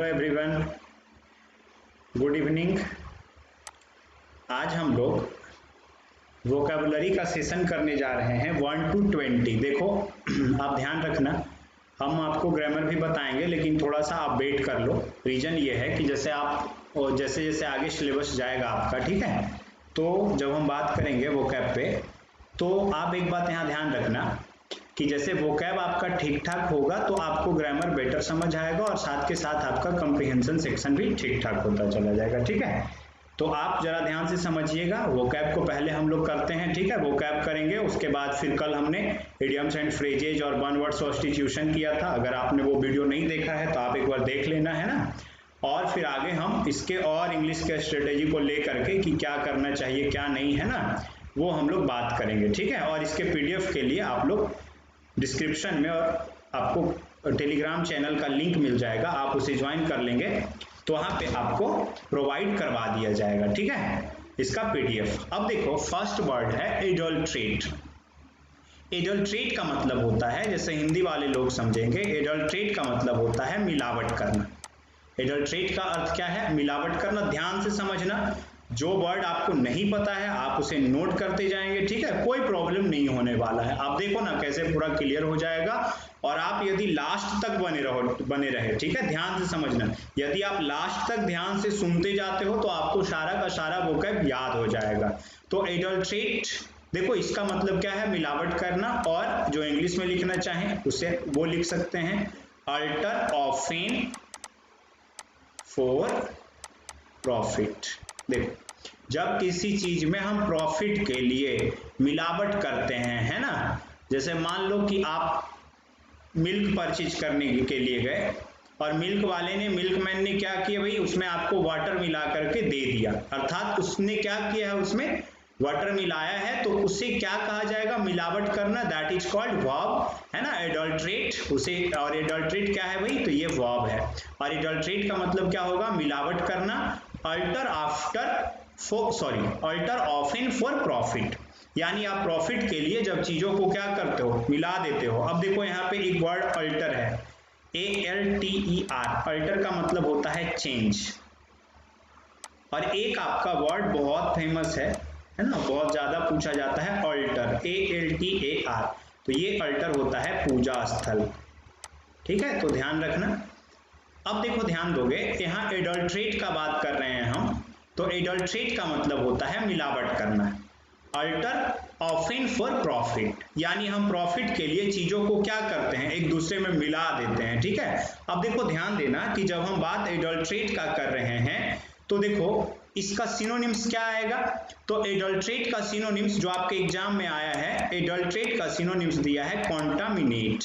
Hello everyone, good evening. आज हम लोग वोकैबुलरी का सेशन करने जा रहे हैं 1 to 20। देखो आप ध्यान रखना, हम आपको ग्रामर भी बताएंगे लेकिन थोड़ा सा आप वेट कर लो। रीजन ये है कि जैसे जैसे आगे सिलेबस जाएगा आपका, ठीक है, तो जब हम बात करेंगे वोकैब पे तो आप एक बात यहाँ ध्यान रखना कि जैसे वोकैब आपका ठीक ठाक होगा तो आपको ग्रामर बेटर समझ आएगा और साथ के साथ आपका कम्प्रिहेंशन सेक्शन भी ठीक ठाक होता चला जाएगा, ठीक है। तो आप जरा ध्यान से समझिएगा। वोकैब को पहले हम लोग करते हैं, ठीक है, वोकैब करेंगे, उसके बाद फिर कल हमने इडियम्स एंड फ्रेजेज और वन वर्ड सब्स्टिट्यूशन किया था। अगर आपने वो वीडियो नहीं देखा है तो आप एक बार देख लेना, है ना। और फिर आगे हम इसके और इंग्लिश के स्ट्रेटेजी को लेकर के कि क्या करना चाहिए क्या नहीं, है ना, वो हम लोग बात करेंगे, ठीक है। और इसके पीडीएफ के लिए आप लोग डिस्क्रिप्शन में और आपको टेलीग्राम चैनल का लिंक मिल जाएगा, आप उसे ज्वाइन कर लेंगे तो वहां पे आपको प्रोवाइड करवा दिया जाएगा, ठीक है, इसका पीडीएफ। अब देखो फर्स्ट वर्ड है एडल्ट्रेट। एडल्ट्रेट का मतलब होता है, जैसे हिंदी वाले लोग समझेंगे, एडल्ट्रेट का मतलब होता है मिलावट करना। एडल्ट्रेट का अर्थ क्या है? मिलावट करना। ध्यान से समझना, जो वर्ड आपको नहीं पता है आप उसे नोट करते जाएंगे, ठीक है, कोई प्रॉब्लम नहीं होने वाला है। आप देखो ना कैसे पूरा क्लियर हो जाएगा। और आप यदि लास्ट तक बने रहे, ठीक है, ध्यान से समझना, यदि आप लास्ट तक ध्यान से सुनते जाते हो तो आपको सारा का सारा वोकैब याद हो जाएगा। तो एडल्ट्रेट देखो इसका मतलब क्या है? मिलावट करना। और जो इंग्लिश में लिखना चाहें उसे वो लिख सकते हैं, अल्टर ऑफेन फॉर प्रॉफिट। देखो जब किसी चीज में हम प्रॉफिट के लिए मिलावट करते हैं, है ना, जैसे मान लो कि आप मिल्क परचेज करने के लिए गए और मिल्क वाले ने, मिल्कमैन ने क्या किया भाई, उसमें आपको वाटर मिला करके दे दिया, अर्थात उसने क्या किया है, उसमें वाटर मिलाया है, तो उसे क्या कहा जाएगा? मिलावट करना। दैट इज कॉल्ड वर्ब, है ना, एडल्ट्रेट उसे। और एडल्ट्रेट क्या है भाई? तो ये वर्ब है। और एडल्ट्रेट का मतलब क्या होगा? मिलावट करना। अल्टर ऑफेन फॉर प्रॉफिट, यानी आप प्रॉफिट के लिए जब चीजों को क्या करते हो? मिला देते हो। अब देखो यहाँ पे एक वर्ड अल्टर है, ALTER। अल्टर का मतलब होता है चेंज। और एक आपका वर्ड बहुत फेमस है ना, बहुत ज्यादा पूछा जाता है, अल्टर, ALTAR। तो ये अल्टर होता है पूजा स्थल, ठीक है, तो ध्यान रखना। अब देखो ध्यान दोगे, यहाँ एडल्ट्रेट का बात कर रहे हैं हम, तो एडल्ट्रेट का मतलब होता है मिलावट करना। अल्टर ऑफेन फॉर प्रॉफिट, यानी हम प्रॉफिट के लिए चीजों को क्या करते हैं? एक दूसरे में मिला देते हैं, ठीक है। अब देखो ध्यान देना कि जब हम बात एडल्ट्रेट का कर रहे हैं तो देखो इसका सिनोनिम्स क्या आएगा? तो एडल्ट्रेट का सिनोनिम्स जो आपके एग्जाम में आया है, एडल्ट्रेट का सिनोनिम्स दिया है कॉन्टामिनेट।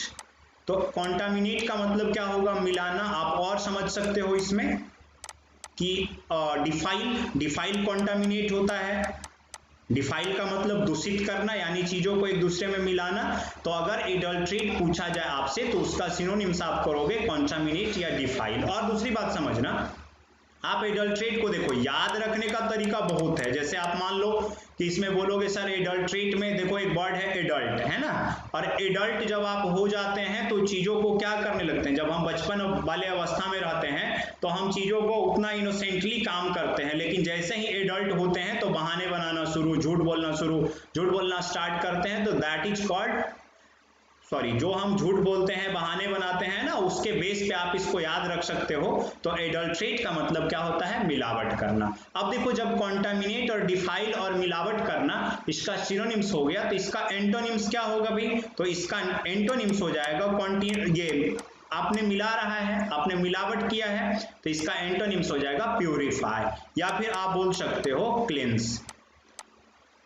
तो कॉन्टामिनेट का मतलब क्या होगा? मिलाना। आप और समझ सकते हो इसमें कि डिफाइल कॉन्टामिनेट होता है। डिफाइल का मतलब दूषित करना, यानी चीजों को एक दूसरे में मिलाना। तो अगर एडल्ट्रेट पूछा जाए आपसे तो उसका सिनोनिम्स आप करोगे कॉन्टामिनेट या डिफाइल। और दूसरी बात समझना, आप एडल्ट्रेट को देखो याद रखने का तरीका बहुत है। जैसे आप मान लो कि इसमें बोलोगे सर एडल्ट्रेट में देखो एक वर्ड है एडल्ट, है ना, और एडल्ट जब आप हो जाते हैं तो चीजों को क्या करने लगते हैं? जब हम बचपन वाले अवस्था में रहते हैं तो हम चीजों को उतना इनोसेंटली काम करते हैं, लेकिन जैसे ही एडल्ट होते हैं तो बहाने बनाना शुरू, झूठ बोलना स्टार्ट करते हैं। तो दैट इज कॉल्ड, जो हम झूठ बोलते हैं, बहाने बनाते हैं ना, उसके बेस पे आप इसको याद रख सकते हो। तो एडल्ट्रेट का मतलब क्या होता है? मिलावट करना। अब देखो जब कॉन्टामिनेट और डिफाइल और मिलावट करना इसका सिनोनिम्स हो गया तो इसका एंटोनिम्स क्या होगा भाई? तो इसका एंटोनिम्स हो जाएगा ये आपने मिला रहा है, आपने मिलावट किया है, तो इसका एंटोनिम्स हो जाएगा प्यूरिफाई, या फिर आप बोल सकते हो क्लेंस।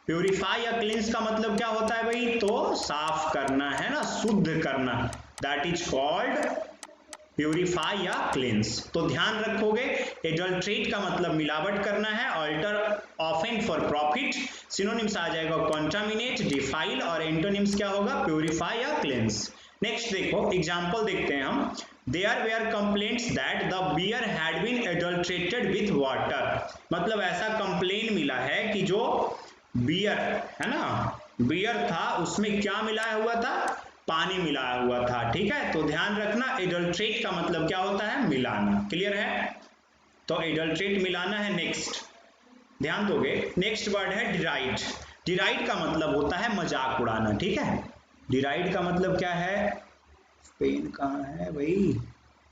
प्यूरिफाई या क्लींस का मतलब क्या होता है भाई? तो साफ करना, है ना, शुद्ध करना। दैट इज कॉल्ड प्यूरिफाई या क्लींस। तो ध्यान रखोगे, एडल्ट्रेट का मतलब मिलावट करना है, alter often for profit, synonyms आ जाएगा कॉन्टामिनेट, डिफाइल, और एंटोनिम्स क्या होगा? प्यूरिफाई या क्लींस। नेक्स्ट देखो एग्जाम्पल देखते हैं हम। There were complaints that the beer had been adulterated with water। मतलब ऐसा कंप्लेन मिला है कि जो बियर है ना, बियर था उसमें क्या मिलाया हुआ था? पानी मिलाया हुआ था, ठीक है। तो ध्यान रखना एडल्ट्रेट का मतलब क्या होता है, मिलाना, क्लियर है। तो एडल्ट्रेट मिलाना है। नेक्स्ट ध्यान दोगे, नेक्स्ट वर्ड है डिराइड। डिराइड का मतलब होता है मजाक उड़ाना, ठीक है। डिराइड का मतलब क्या है, पेन कहाँ है भाई,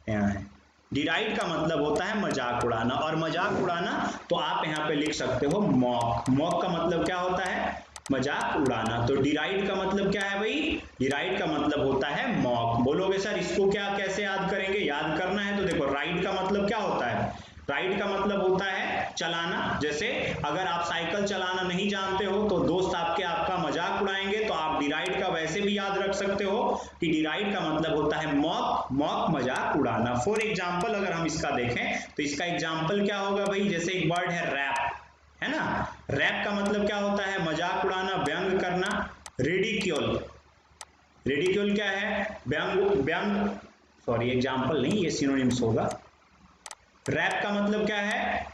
यहाँ है। डिराइड का मतलब होता है मजाक उड़ाना, और मजाक उड़ाना तो आप यहाँ पे लिख सकते हो मॉक। मॉक का मतलब क्या होता है, मजाक उड़ाना। तो डिराइड का मतलब क्या है भाई, डिराइड का मतलब होता है मॉक। बोलोगे सर इसको क्या कैसे याद करेंगे, याद करना है तो देखो, राइड का मतलब क्या होता है, राइड का मतलब होता है चलाना। जैसे अगर आप साइकिल चलाना नहीं जानते हो तो दोस्त आपका मजाक उड़ाएंगे, तो आप डिराइड का वैसे भी याद रख सकते हो कि डिराइड का मतलब होता है मॉक, मॉक मजाक उड़ाना। फॉर एग्जाम्पल अगर हम इसका देखें तो इसका एग्जाम्पल क्या होगा भाई, जैसे एक वर्ड है रैप, है ना। रैप का मतलब क्या होता है, मजाक उड़ाना, व्यंग करना। रिडिक्यूल, रिडिक्यूल क्या है, व्यंग, व्यंग, सॉरी एग्जाम्पल नहीं, ये सिनोनिम्स होगा। रैप का मतलब क्या है,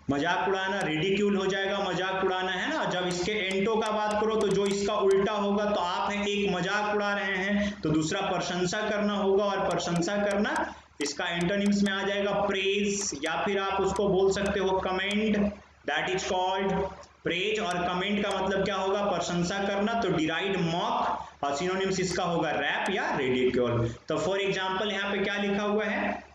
मजाक उड़ाना, रिडिक्यूल हो जाएगा मजाक उड़ाना, है ना। जब इसके एंटो का बात करो तो जो इसका उल्टा होगा, तो आप है एक मजाक उड़ा रहे हैं तो दूसरा प्रशंसा करना होगा, और प्रशंसा करना इसका एंटोनिम्स में आ जाएगा प्रेज, या फिर आप उसको बोल सकते हो comment, that is called praise. और कमेंट का मतलब क्या होगा, प्रशंसा करना। तो डिराइड मॉक और सिनोनिम्स इसका होगा रैप या रिडिक्यूल। तो फॉर एग्जांपल यहाँ पे क्या लिखा हुआ है,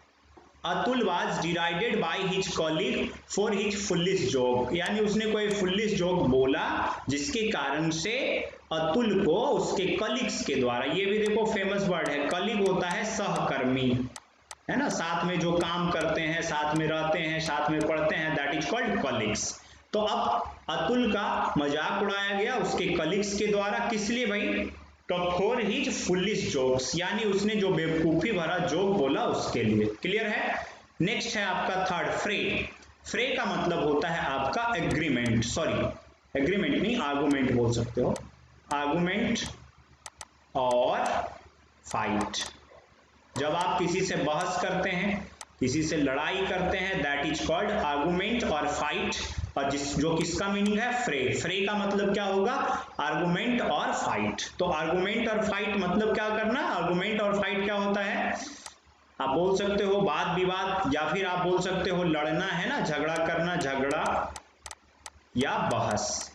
Atul was derided by his colleague for his foolish joke, यानी उसने कोई foolish joke बोला जिसके कारण से अतुल को उसके कलीग्स के द्वारा, ये भी देखो फेमस वर्ड है, कलीग होता है सहकर्मी, है ना, साथ में जो काम करते हैं, साथ में रहते हैं, साथ में पढ़ते हैं, दैट इज कॉल्ड कलीग्स। तो अब अतुल का मजाक उड़ाया गया उसके कलीग्स के द्वारा, किस लिए भाई, फॉर हिज फुलिश जोक्स, यानी उसने जो बेवकूफी भरा जोक बोला उसके लिए, क्लियर है। नेक्स्ट है आपका थर्ड, फ्रे। फ्रे का मतलब होता है आपका एग्रीमेंट, सॉरी एग्रीमेंट नहीं, आर्गुमेंट बोल सकते हो, आर्गुमेंट और फाइट। जब आप किसी से बहस करते हैं, किसी से लड़ाई करते हैं, दैट इज कॉल्ड आर्गुमेंट और फाइट। और जो किसका मीनिंग है, फ्रे। फ्रे का मतलब क्या होगा, आर्गुमेंट और फाइट। तो आर्गुमेंट और फाइट मतलब क्या करना, आर्गुमेंट और फाइट क्या होता है, आप बोल सकते हो वाद विवाद, या फिर आप बोल सकते हो लड़ना, है ना, झगड़ा करना, झगड़ा या बहस।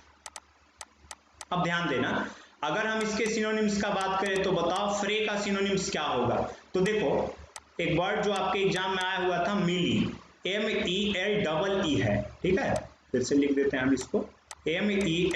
अब ध्यान देना, अगर हम इसके सिनोनिम्स का बात करें तो बताओ फ्रे का सिनोनिम्स क्या होगा। तो देखो एक वर्ड जो आपके एग्जाम में आया हुआ था मिली, MEL है, ठीक है, फिर से लिख देते हैं हम इसको, MELEE।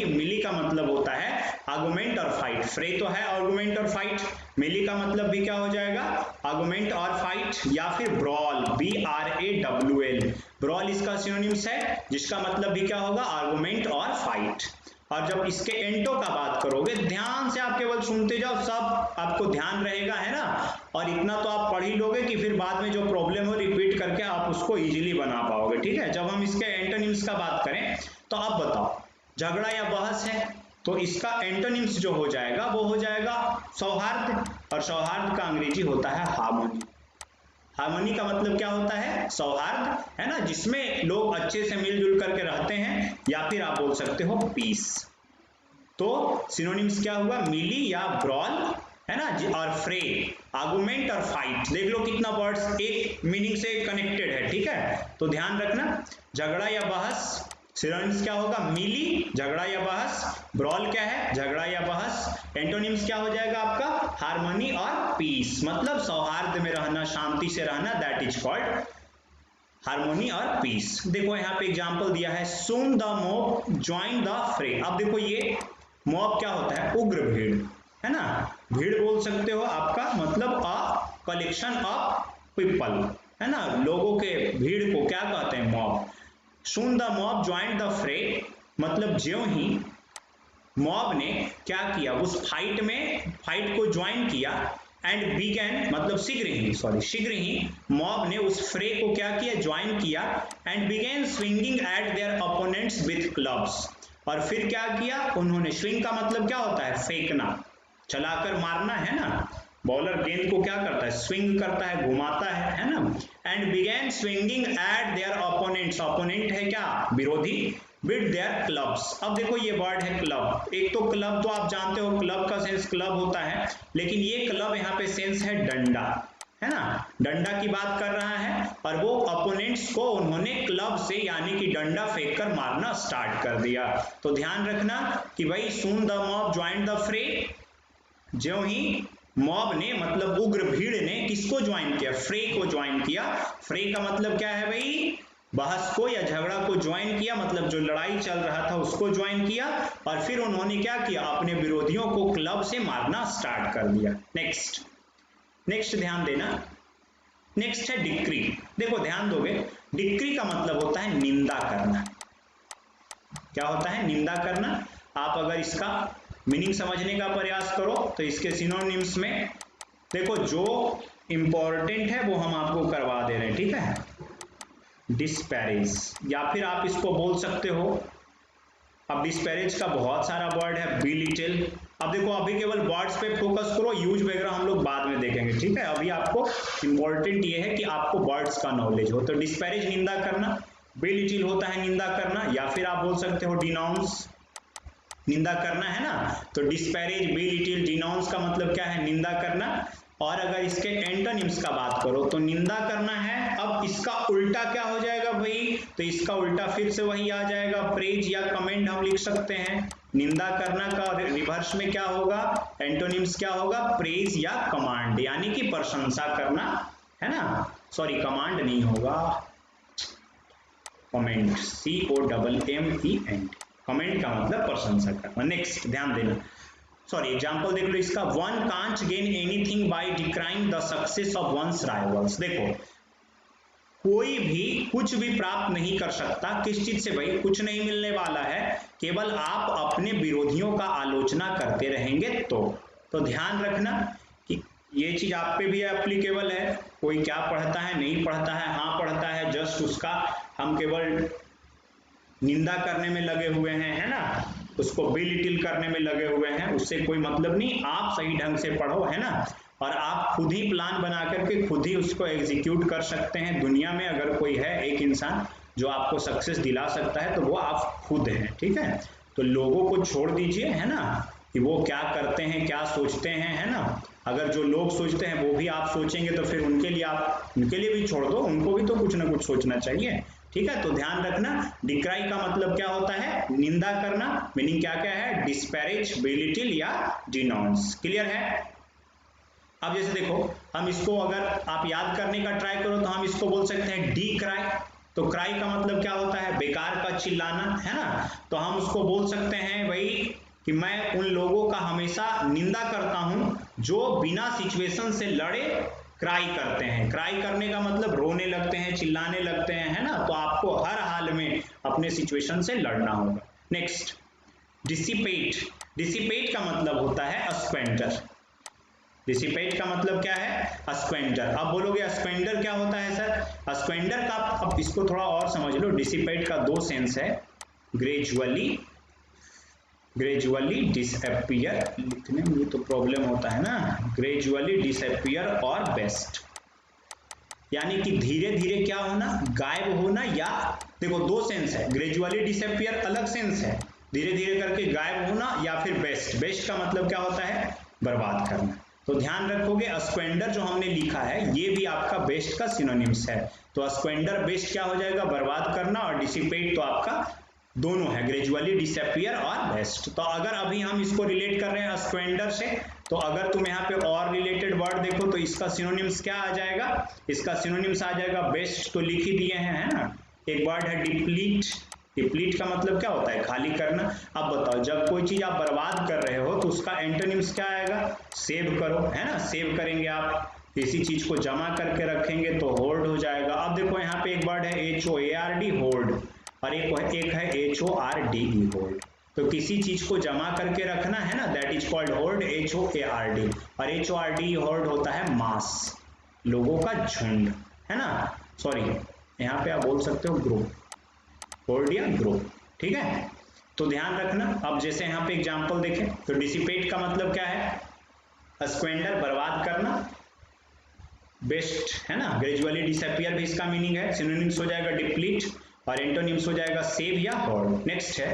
मिली का मतलब होता है आर्गुमेंट और फाइट। फ्रे तो है आर्गुमेंट और फाइट, मिली का मतलब भी क्या हो जाएगा, आर्गुमेंट और फाइट। या फिर ब्रॉल, BRAWL, ब्रॉल इसका सिनोनिम्स है, जिसका मतलब भी क्या होगा, आर्गुमेंट और फाइट। और जब इसके एंटो का बात करोगे, ध्यान से आप केवल सुनते जाओ, सब आपको ध्यान रहेगा, है ना, और इतना तो आप पढ़ ही लोगे कि फिर बाद में जो प्रॉब्लम हो रिपीट करके आप उसको इजीली बना पाओगे, ठीक है। जब हम इसके एंटोनिम्स का बात करें तो अब बताओ, झगड़ा या बहस है तो इसका एंटोनिम्स जो हो जाएगा वो हो जाएगा सौहार्द, और सौहार्द का अंग्रेजी होता है हार्मोनी। हार्मोनी का मतलब क्या होता है, सौहार्द, है ना, जिसमें लोग अच्छे से मिलजुल करके रहते हैं, या फिर आप बोल सकते हो पीस। तो सिनोनिम्स क्या हुआ, मिली या ब्रॉल, है ना, और फ्रे, आर्गुमेंट और फाइट। देख लो कितना वर्ड्स एक मीनिंग से कनेक्टेड है, ठीक है। तो ध्यान रखना, झगड़ा या बहस, सिनोनिम्स क्या होगा, मिली, झगड़ा या बहस, ब्रॉल क्या है, झगड़ा या बहस, एंटोनिम्स क्या हो जाएगा आपका, हार्मनी और पीस, मतलब सौहार्द में रहना, शांति से रहना, दैट इज कॉल्ड हार्मोनी और पीस। देखो यहाँ पे एग्जांपल दिया है, soon the mob join the फ्रे। अब देखो ये मॉब क्या होता है, उग्र भीड़, है ना, भीड़ बोल सकते हो, आपका मतलब अ कलेक्शन ऑफ पीपल, है ना, लोगों के भीड़ को क्या कहते हैं, mob. Soon the mob join the फ्रे, मतलब ज्यों ही मॉब ने क्या किया, उस फाइट को ज्वाइन किया, एंड बिगेन मतलब शीघ्र ही मॉब ने उस फ्रे को क्या किया, ज्वाइन किया, and begin swinging at their opponents with clubs. और फिर क्या किया उन्होंने, स्विंग का मतलब क्या होता है, फेंकना, चलाकर मारना, है ना, बॉलर गेंद को क्या करता है, स्विंग करता है, घुमाता है ना। And begin swinging at their opponents, opponent है क्या, विरोधी, विद देयर क्लब्स। अब देखो ये वर्ड है क्लब, एक तो क्लब तो आप जानते हो क्लब का सेंस क्लब होता है, लेकिन ये क्लब यहाँ पे सेंस है डंडा, है ना, डंडा की बात कर रहा है और वो अपोनेंट्स को उन्होंने क्लब से यानी कि डंडा फेंक कर मारना स्टार्ट कर दिया। तो ध्यान रखना कि भाई soon the mob joined the फ्रे, ज्यों ही मॉब ने मतलब उग्र भीड़ ने किसको ज्वाइन किया, फ्रे को ज्वाइन किया। फ्रे का मतलब क्या है भाई, बहस को या झगड़ा को ज्वाइन किया, मतलब जो लड़ाई चल रहा था उसको ज्वाइन किया और फिर उन्होंने क्या किया, अपने विरोधियों को क्लब से मारना स्टार्ट कर दिया। नेक्स्ट नेक्स्ट ध्यान देना, नेक्स्ट है डिक्री। देखो ध्यान दोगे, डिक्री का मतलब होता है निंदा करना। क्या होता है, निंदा करना। आप अगर इसका मीनिंग समझने का प्रयास करो तो इसके सिनोनिम्स में देखो, जो इंपॉर्टेंट है वो हम आपको करवा दे रहे हैं, ठीक है। डिस्पैरेज, या फिर आप इसको बोल सकते हो, अब डिस्पैरेज का बहुत सारा वर्ड है, बिलिटिल। अब देखो अभी केवल वर्ड्स पे फोकस करो, यूज वगैरह हम लोग बाद में देखेंगे, ठीक है। अभी आपको इंपॉर्टेंट ये है कि आपको वर्ड्स का नॉलेज हो। तो डिस्पैरेज निंदा करना, बिलिटिल होता है निंदा करना, या फिर आप बोल सकते हो डिनाउंस, निंदा करना, है ना। तो डिस्पैरेज, बिलिटिल, डिनाउंस का मतलब क्या है, निंदा करना। और अगर इसके एंटोनिम्स का बात करो तो निंदा करना है, अब इसका उल्टा क्या हो जाएगा भाई, तो इसका उल्टा फिर से वही आ जाएगा, प्रेज या कमेंट हम लिख सकते हैं। निंदा करना का रिवर्स में क्या होगा, एंटोनिम्स क्या होगा, प्रेज या कमांड, यानी कि प्रशंसा करना, है ना। सॉरी कमांड नहीं होगा, कमेंट, COMMENT, कमेंट का मतलब प्रशंसा करना। नेक्स्ट ध्यान देना, सॉरी एग्जांपल देख लो इसका, one can't gain anything by decrying the success of one's rivals. देखो कोई भी कुछ भी प्राप्त नहीं कर सकता, किस चीज से भाई, कुछ नहीं मिलने वाला है, केवल आप अपने विरोधियों का आलोचना करते रहेंगे। तो ध्यान रखना कि ये चीज आप पे भी एप्लीकेबल है, कोई क्या पढ़ता है नहीं पढ़ता है, हाँ पढ़ता है, जस्ट उसका हम केवल निंदा करने में लगे हुए हैं, है ना, उसको बिलिटिल करने में लगे हुए हैं, उससे कोई मतलब नहीं। आप सही ढंग से पढ़ो, है ना, और आप खुद ही प्लान बना करके खुद ही उसको एग्जीक्यूट कर सकते हैं। दुनिया में अगर कोई है एक इंसान जो आपको सक्सेस दिला सकता है तो वो आप खुद हैं, ठीक है। तो लोगों को छोड़ दीजिए, है ना, कि वो क्या करते हैं क्या सोचते हैं, है ना। अगर जो लोग सोचते हैं वो भी आप सोचेंगे तो फिर उनके लिए आप उनके लिए भी छोड़ दो, उनको भी तो कुछ ना कुछ सोचना चाहिए, ठीक है। तो ध्यान रखना, डिक्राई का मतलब क्या होता है, निंदा करना, मीनिंग क्या क्या है, डिस्पैरेज, बिलिटिल या डिनाउंस। क्लियर है। अब जैसे देखो, हम इसको अगर आप याद करने का ट्राई करो तो हम इसको बोल सकते हैं डी क्राई। तो क्राई का मतलब क्या होता है, बेकार का चिल्लाना, है ना। तो हम उसको बोल सकते हैं भाई कि मैं उन लोगों का हमेशा निंदा करता हूं जो बिना सिचुएशन से लड़े क्राई करते हैं। क्राई करने का मतलब रोने लगते हैं, चिल्लाने लगते हैं, है ना। तो आपको हर हाल में अपने सिचुएशन से लड़ना होगा। Next, dissipate. डिसिपेट का मतलब होता है स्क्वेंटर। डिसिपेट का मतलब क्या है, स्क्वेंटर। अब बोलोगे स्क्वेंडर क्या होता है सर, स्क्वेंडर का अब इसको थोड़ा और समझ लो। डिसिपेट का दो सेंस है, ग्रेजुअली, ग्रेजुअली डिसअपियर, लिखने में तो प्रॉब्लम होता है ना, ग्रेजुअली डिसअपियर और बेस्ट, यानी कि धीरे धीरे क्या होना, गायब होना। या देखो दो सेंस है, ग्रेजुअली डिसअपियर अलग सेंस है, धीरे धीरे करके गायब होना, या फिर बेस्ट। बेस्ट का मतलब क्या होता है, बर्बाद करना। तो ध्यान रखोगे स्क्वेंडर जो हमने लिखा है ये भी आपका बेस्ट का सिनोनिम्स है। तो स्क्वेंडर बेस्ट क्या हो जाएगा, बर्बाद करना, और डिसिपेट तो आपका दोनों है, ग्रेजुअली डिसअपियर और बेस्ट। तो अगर अभी हम इसको रिलेट कर रहे हैं स्क्वेंडर से, तो अगर तुम यहाँ पे और रिलेटेड वर्ड देखो तो इसका सिनोनिम्स क्या आ जाएगा, इसका सिनोनिम्स आ जाएगा बेस्ट, तो लिख ही दिए हैं, है ना। एक वर्ड है डिप्लीट। डिप्लीट का मतलब क्या होता है, खाली करना। अब बताओ जब कोई चीज आप बर्बाद कर रहे हो तो उसका एंटोनिम्स क्या आएगा, सेव करो, है ना। सेव करेंगे आप, किसी चीज को जमा करके रखेंगे तो होर्ड हो जाएगा। अब देखो यहाँ पे एक वर्ड है HOARD, होर्ड, और एक है HORDE, होल्ड। तो किसी चीज को जमा करके रखना, है ना, that is called hold, HOARD। और HORDE होल्ड होता है मास, लोगों का झुंड, है ना। सॉरी यहाँ पे आप बोल सकते हो ग्रुप, होल्ड या ग्रुप, ठीक है। तो ध्यान रखना। अब जैसे यहाँ पे एग्जांपल देखें तो डिसिपेट का मतलब क्या है, स्क्वेंडर बर्बाद करना, बेस्ट, है ना, ग्रेजुअली डिसअपियर भी इसका मीनिंग है, सिनोनिम्स हो जाएगा डिप्लीट, और एंटोनिम्स हो जाएगा सेव या हॉर्ड। नेक्स्ट है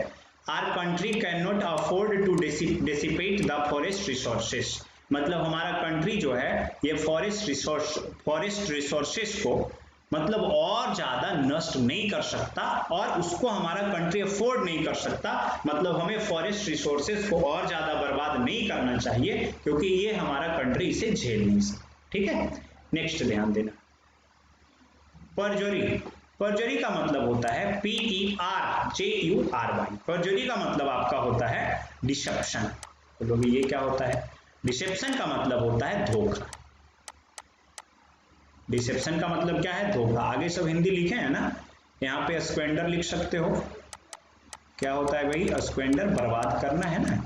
our country can not afford to dissipate the forest resources, मतलब हमारा कंट्री जो है ये फॉरेस्ट रिसोर्सेस को मतलब और ज्यादा नष्ट नहीं कर सकता, और उसको हमारा कंट्री अफोर्ड नहीं कर सकता, मतलब हमें फॉरेस्ट रिसोर्सेस को और ज्यादा बर्बाद नहीं करना चाहिए, क्योंकि ये हमारा कंट्री इसे झेल नहीं सकता। ठीक है, नेक्स्ट ध्यान देना, परजुरी। परजुरी का मतलब होता है PERJURY। परजुरी का मतलब आपका होता है डिसेप्शन। बोलोगे ये क्या होता है? डिसेप्शन का मतलब होता है धोखा। डिसेप्शन का मतलब क्या है? धोखा। आगे सब हिंदी लिखे हैं ना, यहाँ पे स्क्वेंडर लिख सकते हो। क्या होता है भाई? स्क्वेंडर बर्बाद करना है ना।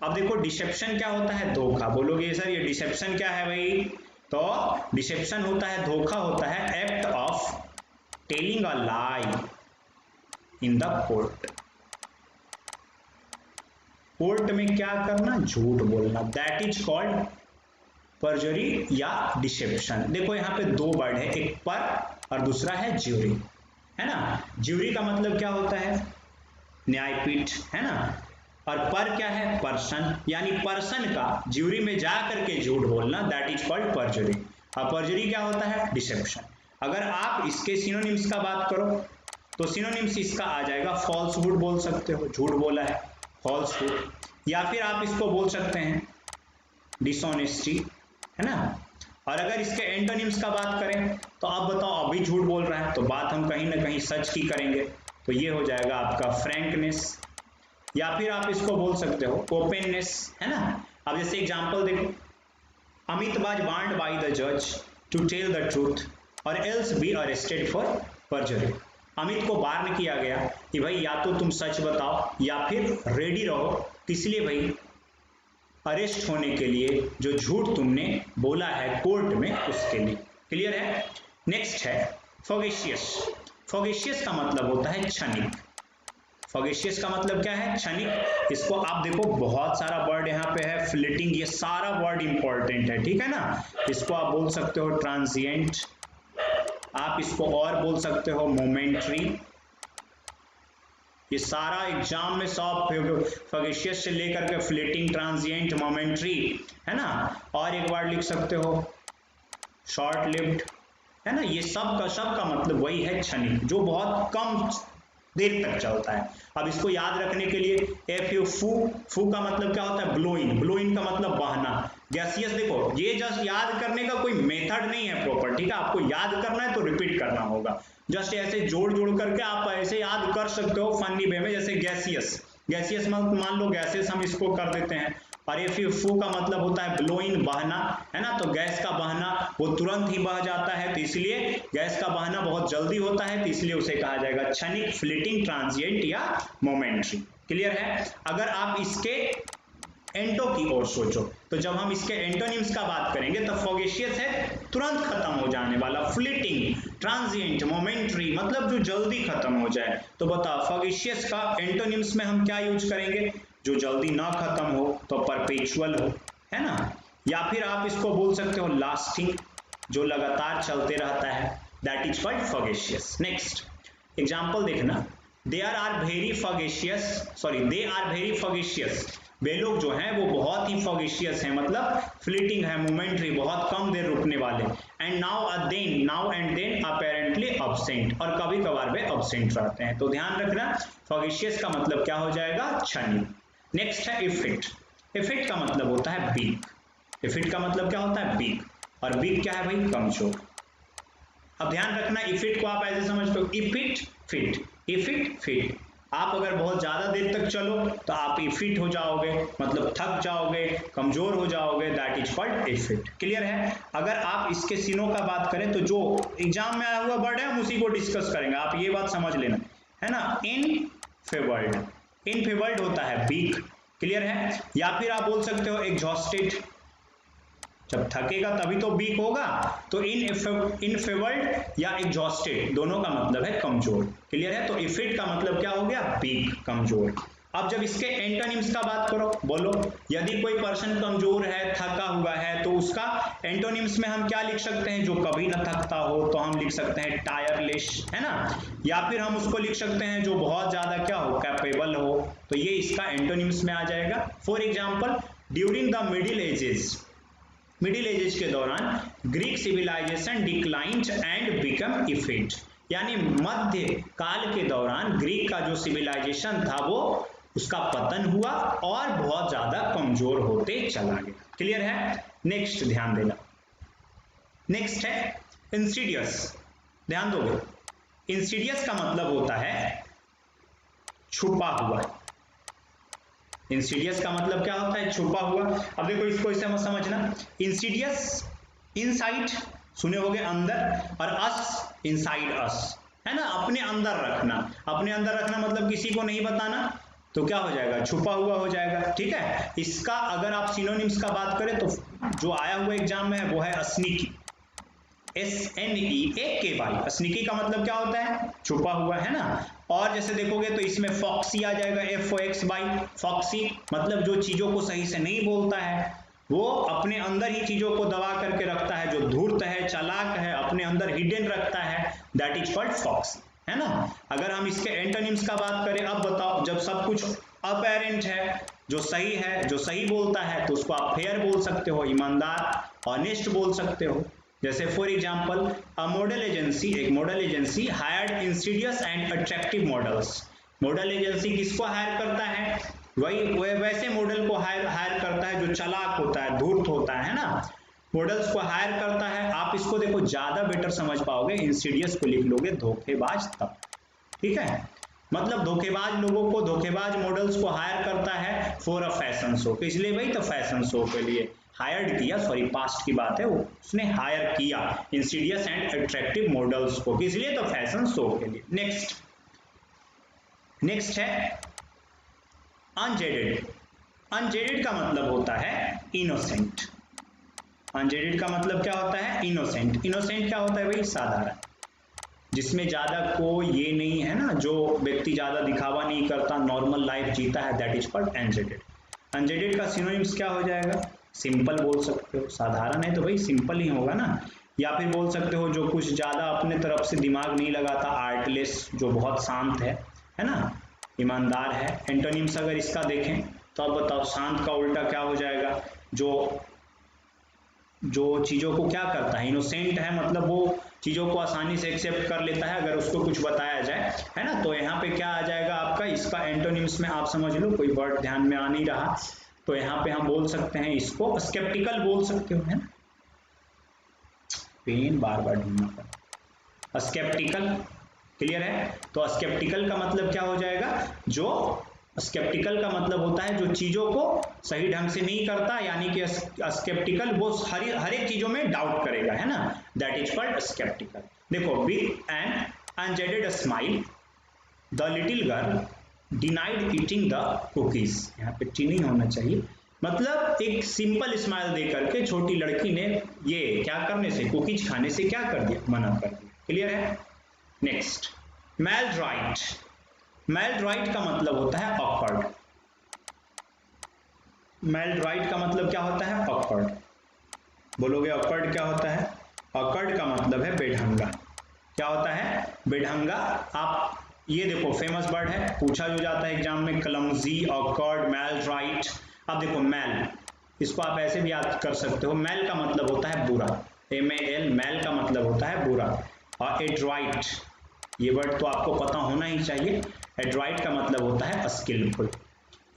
अब देखो डिसेप्शन क्या होता है? धोखा। बोलोगे सर ये डिसेप्शन क्या है भाई? तो डिसेप्शन होता है, धोखा होता है, act of telling a lie in the court. Court में क्या करना? झूठ बोलना। दैट इज कॉल्ड परजुरी या डिसेप्शन। देखो यहाँ पे दो वर्ड है, एक पर और दूसरा है ज्यूरी, है ना। ज्यूरी का मतलब क्या होता है? न्यायपीठ, है ना। और पर क्या है? पर्सन, यानी पर्सन का ज्यूरी में जा करके झूठ बोलना, दैट इज कॉल्ड परजुरी। और परजुरी क्या होता है? डिसेप्शन। अगर आप इसके सिनोनिम्स का बात करो तो सिनोनिम्स इसका आ जाएगा फॉल्सहुड बोल सकते हो, झूठ बोला है, फॉल्सहुड, या फिर आप इसको बोल सकते हैं डिसऑनेस्टी, है ना। और अगर इसके एंटोनिम्स का बात करें तो आप बताओ अभी झूठ बोल रहा है तो बात हम कहीं ना कहीं सच की करेंगे, तो ये हो जाएगा आपका फ्रैंकनेस, या फिर आप इसको बोल सकते हो ओपननेस, है ना। अब जैसे एग्जांपल देखो, Amit was warned by the जज टू टेल द ट्रूथ और else be arrested for परजुरी। Amit को वार्न किया गया कि भाई या तो तुम सच बताओ या फिर रेडी रहो, किस लिए भाई? अरेस्ट होने के लिए, जो झूठ तुमने बोला है कोर्ट में उसके लिए। क्लियर है। नेक्स्ट है फॉगेशियस। फॉगेशियस का मतलब होता है क्षणिक। फॉगेशियस का मतलब क्या है? क्षणिक। इसको आप देखो बहुत सारा वर्ड यहाँ पे है, फ्लिटिंग, ये सारा वर्ड इंपॉर्टेंट है, ठीक है ना। इसको आप बोल सकते हो ट्रांजिएंट, आप इसको और बोल सकते हो मोमेंट्री, ये सारा एग्जाम में सब फगेशियस से लेकर के फ्लेटिंग, ट्रांजिएंट, मोमेंट्री, है ना। और एक वर्ड लिख सकते हो शॉर्ट लिव्ड, है ना। ये सब का मतलब वही है क्षणिक, जो बहुत कम देर तक चलता है। अब इसको याद रखने के लिए एफ फू का मतलब क्या होता है? ब्लोइन। ब्लोइन का मतलब बहना। गैसियस, देखो ये जस्ट याद करने का कोई मेथड नहीं है प्रॉपर, ठीक है। आपको याद करना है तो रिपीट करना होगा, जस्ट ऐसे जोड़ जोड़ करके आप ऐसे याद कर सकते हो फनी वे में। जैसे गैसियस, गैसियस मान लो गैसेस हम इसको कर देते हैं, और ये फिर फू का मतलब होता है ब्लोइन, बहना, है ना। तो गैस का बहना वो तुरंत ही बह जाता है, तो इसलिए गैस का बहना बहुत जल्दी होता है, तो इसलिए उसे कहा जाएगा क्षणिक, फ्लिटिंग, ट्रांजिएंट या मोमेंट्री। क्लियर है। अगर आप इसके एंटो की ओर सोचो तो जब हम इसके एंटोनिम्स का बात करेंगे तब फॉगेशियस है तुरंत खत्म हो जाने वाला, फ्लिटिंग, ट्रांजिएंट, मोमेंट्री मतलब जो जल्दी खत्म हो जाए। तो बताओ फॉगेशियस का एंटोनिम्स में हम क्या यूज करेंगे? जो जल्दी ना खत्म हो तो परपेचुअल हो, है ना। या फिर आप इसको बोल सकते हो लास्टिंग, जो लगातार चलते रहता है, that is called loquacious. Next example देखना, दे आर वेरी फॉगेशियस। वे लोग जो हैं वो बहुत ही फॉगेशियस हैं, मतलब फ्लिटिंग है, मोमेंट्री, बहुत कम देर रुकने वाले। And now and then apparently absent, और कभी कभार वे अब्सेंट रहते हैं। तो ध्यान रखना फॉगेशियस का मतलब क्या हो जाएगा? क्षणिक। नेक्स्ट है इफिट। इफिट का मतलब होता है बीक। इफिट का मतलब क्या होता है? बीक। और बीक क्या है भाई? कमजोर। अब ध्यान रखना इफिट को आप ऐसे समझते हो इफिट फिट, इफिट फिट। आप अगर बहुत ज्यादा देर तक चलो तो आप इफिट हो जाओगे, मतलब थक जाओगे, कमजोर हो जाओगे, दैट इज कॉल्ड इफिट। क्लियर है। अगर आप इसके सिनों का बात करें तो जो एग्जाम में आया हुआ वर्ड है हम उसी को डिस्कस करेंगे, आप ये बात समझ लेना, है ना। इनफेवर्ड, इनफेवर्ड होता है बीक। क्लियर है। या फिर आप बोल सकते हो एग्जॉस्टेड, जब थकेगा तभी तो बीक होगा, तो इनफेवर्ड या एग्जॉस्टेड दोनों का मतलब है कमजोर। क्लियर है। तो इफिट का मतलब क्या हो गया? बीक, कमजोर। अब जब इसके एंटोनिम्स का बात करो, बोलो यदि कोई पर्सन कमजोर है, थका हुआ है, तो उसका एंटोनिम्स में हम क्या लिख सकते हैं? जो कभी न थकता हो तो हम लिख सकते हैं टायरलेस, है ना। या फिर हम उसको लिख सकते हैं जो बहुत ज्यादा क्या हो, कैपेबल हो, तो ये इसका एंटोनिम्स में आ जाएगा। For example, during the middle ages के दौरान Greek civilization declined and become effect, यानी मध्य काल के दौरान ग्रीक का जो सिविलाइजेशन था वो उसका पतन हुआ और बहुत ज्यादा कमजोर होते चला गया। क्लियर है? नेक्स्ट ध्यान देना, नेक्स्ट है इंसीडियस। ध्यान दोगे, इंसीडियस का मतलब होता है छुपा हुआ। इंसीडियस का मतलब क्या होता है? छुपा हुआ। अब देखो इसको इसे मत समझना, इंसीडियस इनसाइड सुने होगे अंदर, और अस इनसाइड अस, है ना, अपने अंदर रखना। अपने अंदर रखना मतलब किसी को नहीं बताना, तो क्या हो जाएगा? छुपा हुआ हो जाएगा। ठीक है, इसका अगर आप सिनोनिम्स का बात करें तो जो आया हुआ एग्जाम में है वो है स्नीकी, SNEAKY। स्नीकी का मतलब क्या होता है? छुपा हुआ, है ना। और जैसे देखोगे तो इसमें फॉक्सी आ जाएगा, FOXY। फॉक्सी मतलब जो चीजों को सही से नहीं बोलता है, वो अपने अंदर ही चीजों को दबा करके रखता है, जो धूर्त है, चालाक है, अपने अंदर हिडन रखता है, दैट इज कॉल्ड फॉक्सी, है ना। अगर हम इसके एंटोनिम्स का बात करें, अब बताओ, जब सब कुछ अपेरेंट है, जो सही है, जो सही बोलता है, तो उसको आप फेयर बोल सकते हो, ईमानदार, ऑनेस्ट बोल सकते हो। जैसे फॉर एग्जाम्पल, एक model agency hired Insidious and attractive models. Model agency किसको हायर करता है? वही वैसे मॉडल को हायर करता है जो चालाक होता है, धूर्त होता है ना, मॉडल्स को हायर करता है। आप इसको देखो ज्यादा बेटर समझ पाओगे, इंसीडियस को लिख लोगे धोखेबाज तब। ठीक है, मतलब धोखेबाज लोगों को, धोखेबाज मॉडल्स को हायर करता है फॉर अ फैशन शो। इसलिए भाई तो फैशन शो के लिए हायर्ड किया, सॉरी पास्ट की बात है, उसने हायर किया इंसीडियस एंड अट्रैक्टिव मॉडल्स को, इसलिए तो फैशन शो के लिए। नेक्स्ट है अनजेडेड। अनजेडेड का मतलब होता है इनोसेंट। अनजेडेड का मतलब क्या होता है? इनोसेंट। इनोसेंट क्या होता है भाई? साधारण, जिसमें ज्यादा कोई ये नहीं है ना, जो व्यक्ति ज्यादा दिखावा नहीं करता, नॉर्मल लाइफ जीता है, दैट इज कॉल्ड अनजेडेड। अनजेडेड का सिनोनिम्स क्या हो जाएगा? सिंपल बोल सकते हो, साधारण है तो भाई सिंपल ही होगा ना। या फिर बोल सकते हो जो कुछ ज्यादा अपने तरफ से दिमाग नहीं लगाता, आर्टलेस, जो बहुत शांत है ना, ईमानदार है। एंटोनिम्स अगर इसका देखें तो अब बताओ, शांत का उल्टा क्या हो जाएगा? जो चीजों को क्या करता है? इनोसेंट है, मतलब वो चीजों को आसानी से एक्सेप्ट कर लेता है अगर उसको कुछ बताया जाए, है ना। तो यहाँ पे क्या आ जाएगा आपका? इसका एंटोनिम्स में आप समझ लो, कोई वर्ड ध्यान में आ नहीं रहा, तो यहाँ पे हम बोल सकते हैं इसको स्केप्टिकल बोल सकते हो, है ना। पेन बार बार ढूंढना पड़ा। स्केप्टिकल, क्लियर है? तो स्केप्टिकल का मतलब क्या हो जाएगा? जो स्केप्टिकल का मतलब होता है जो चीजों को सही ढंग से नहीं करता, यानी कि स्केप्टिकल वो हर एक चीजों में डाउट करेगा, है ना, दैट इज कॉल्ड स्केप्टिकल। देखो, with an unjaded smile the little girl denied eating the cookies. यहाँ पे टी नहीं होना चाहिए, मतलब एक सिंपल स्माइल दे करके छोटी लड़की ने ये क्या करने से, कुकीज खाने से क्या कर दिया? मना कर दिया। क्लियर है? नेक्स्ट, मैलड्राइट। मैलड्राइट का मतलब होता है ऑकवर्ड। मैलड्राइट का मतलब क्या होता है? ऑकवर्ड। बोलोगे ऑकवर्ड क्या होता है? ऑकवर्ड का मतलब है बेढंगा। क्या होता है? बेढंगा। आप ये देखो, फेमस वर्ड है, पूछा जो जाता है एग्जाम में, क्लमजी, ऑकवर्ड, मैलड्राइट। अब देखो मैल, इसको आप ऐसे भी याद कर सकते हो, मैल का मतलब होता है बुरा, MAL, मैल का मतलब होता है बुरा। और एड्राइट, ये वर्ड तो आपको पता होना ही चाहिए। एड्राइट का मतलब होता है स्किलफुल,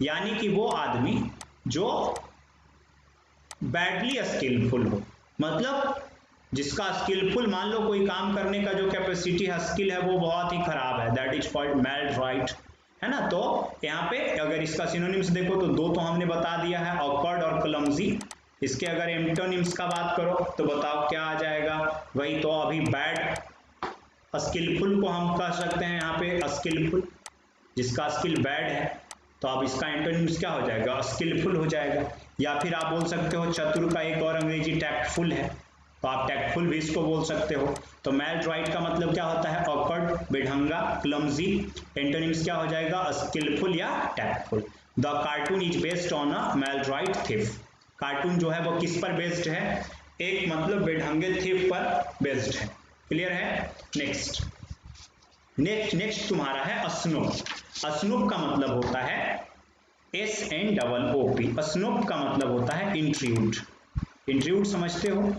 यानी कि वो आदमी जो बैडली स्किलफुल हो, मतलब जिसका स्किलफुल, मान लो कोई काम करने का जो कैपेसिटी है, स्किल है, वो बहुत ही खराब है, दैट इज कॉल्ड मैलड्राइट, है ना। तो यहाँ पे अगर इसका सिनोनिम्स देखो तो दो तो हमने बता दिया है, ऑकवर्ड और क्लमजी। इसके अगर एंटोनिम्स का बात करो तो बताओ क्या आ जाएगा? वही तो अभी बैड, स्किलफुल को हम कह सकते हैं यहाँ पे स्किलफुल, जिसका स्किल बैड है, तो अब इसका एंटोनिम्स क्या हो जाएगा? स्किलफुल हो जाएगा। या फिर आप बोल सकते हो चतुर का एक और अंग्रेजी टैक्टफुल है, तो आप टैक्टफुल भी इसको बोल सकते हो। तो मैलड्राइट का मतलब क्या होता है? Awkward, बेढंगा, clumsy. एंटोनिम्स क्या हो जाएगा? स्किलफुल या tactful. The cartoon is based on a maladroit thief. Cartoon जो है वो किस पर बेस्ड है? एक मतलब बेढंगे थिफ पर बेस्ड है। क्लियर है? नेक्स्ट नेक्स्ट तुम्हारा है स्नूप। स्नूप का मतलब होता है SNOOP। स्नूप का मतलब होता है इंट्रूड। इंट्रूड समझते हो?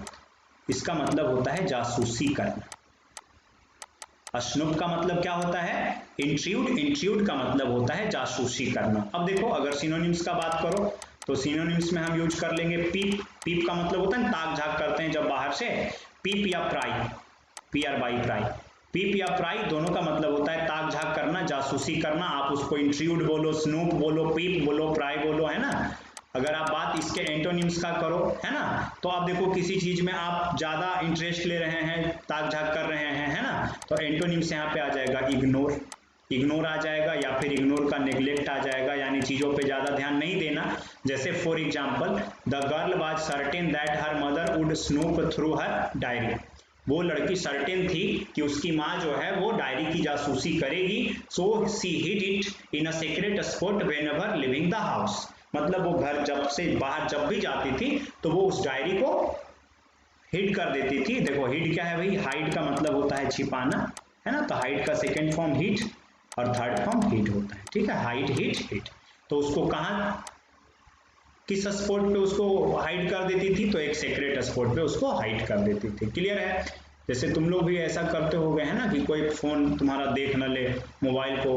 इसका मतलब होता है जासूसी करना। स्नूप का मतलब क्या होता है? इंट्रूड। इंट्रूड का मतलब होता है जासूसी करना। अब देखो अगर सिनोनिम्स का बात करो तो सिनोनिम्स में हम यूज कर लेंगे पीप। पीप का मतलब होता है ताक झाक करते हैं जब बाहर से। पीप या प्राई, PR बाई प्राई। पीप या प्राई दोनों का मतलब होता है ताक झाक करना, जासूसी करना। आप उसको इंट्रूड बोलो, स्नूप बोलो, पीप बोलो, प्राई बोलो, है ना। अगर आप बात इसके एंटोनिम्स का करो, है ना, तो आप देखो किसी चीज में आप ज्यादा इंटरेस्ट ले रहे हैं, ताक झाक कर रहे हैं, है ना, तो एंटोनिम्स यहाँ पे आ जाएगा इग्नोर। इग्नोर आ जाएगा या फिर इग्नोर का नेग्लेक्ट आ जाएगा, यानी चीजों पे ज्यादा ध्यान नहीं देना। जैसे for example the girl was certain that her mother would snoop through her diary. वो लड़की सर्टेन थी कि उसकी माँ जो है वो डायरी की जासूसी करेगी। So she hid it in a secret spot whenever leaving the house. मतलब वो घर जब से बाहर जब भी जाती थी तो वो उस डायरी को हिड कर देती थी। देखो हिड क्या है भाई? हाइड का मतलब होता है छिपाना, है ना। तो हाइड का सेकेंड फॉर्म हिड और थर्ड फॉर्म हिड होता है। ठीक है, हाइड हिड हिड। तो उसको कहाँ किस स्पॉट पे उसको हाइड कर देती थी? तो एक सीक्रेट स्पॉट पे उसको हाइड कर देती थी। क्लियर है? जैसे तुम लोग भी ऐसा करते हो गए, है ना, कि कोई फोन तुम्हारा देख न ले, मोबाइल को